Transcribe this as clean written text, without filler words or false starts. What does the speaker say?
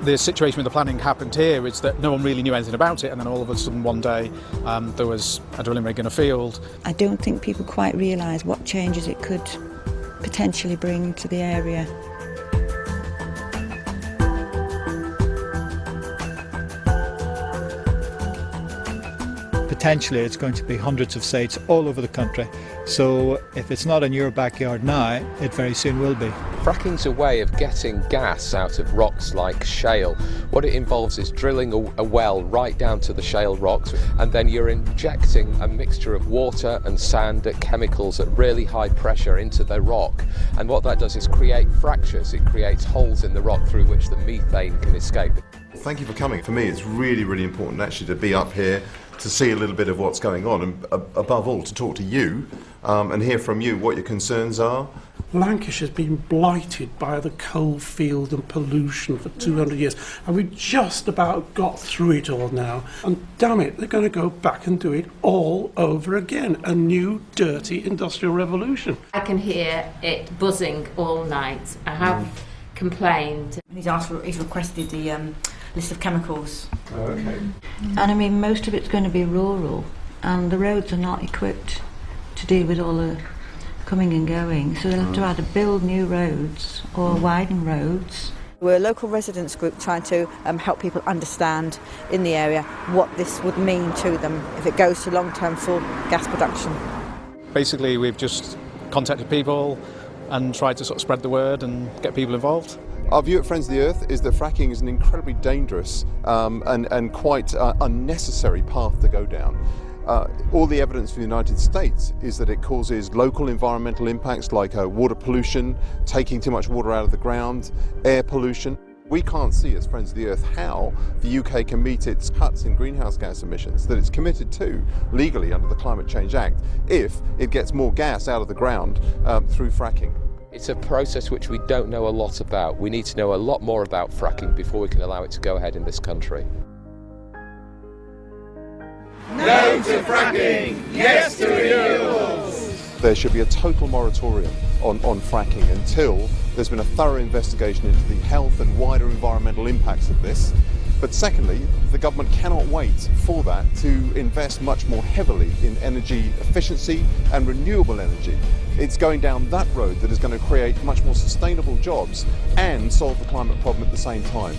The situation with the planning happened here is that no one really knew anything about it, and then all of a sudden one day there was a drilling rig in a field. I don't think people quite realise what changes it could potentially bring to the area. Potentially it's going to be hundreds of sites all over the country, so if it's not in your backyard now, it very soon will be. Fracking's a way of getting gas out of rocks like shale. What it involves is drilling a well right down to the shale rocks, and then you're injecting a mixture of water and sand and chemicals at really high pressure into the rock, and what that does is create fractures. It creates holes in the rock through which the methane can escape. Thank you for coming. For me, it's really, really important actually to be up here, to see a little bit of what's going on, and above all to talk to you and hear from you what your concerns are. Lancashire's been blighted by the coal field and pollution for 200 years, and we just about got through it all now. And damn it, they're going to go back and do it all over again. A new, dirty industrial revolution. I can hear it buzzing all night. I have complained. He's requested the list of chemicals. Oh, okay. And I mean, most of it's going to be rural, and the roads are not equipped to deal with all the coming and going, so they'll have to either build new roads or widen roads. We're a local residents group trying to help people understand in the area what this would mean to them if it goes to long-term full gas production. Basically, we've just contacted people and tried to sort of spread the word and get people involved. Our view at Friends of the Earth is that fracking is an incredibly dangerous and quite unnecessary path to go down. All the evidence from the United States is that it causes local environmental impacts like water pollution, taking too much water out of the ground, air pollution. We can't see as Friends of the Earth how the UK can meet its cuts in greenhouse gas emissions that it's committed to legally under the Climate Change Act if it gets more gas out of the ground through fracking. It's a process which we don't know a lot about. We need to know a lot more about fracking before we can allow it to go ahead in this country. No to fracking, yes to renewables. There should be a total moratorium on fracking until there's been a thorough investigation into the health and wider environmental impacts of this. But secondly, the government cannot wait for that to invest much more heavily in energy efficiency and renewable energy. It's going down that road that is going to create much more sustainable jobs and solve the climate problem at the same time.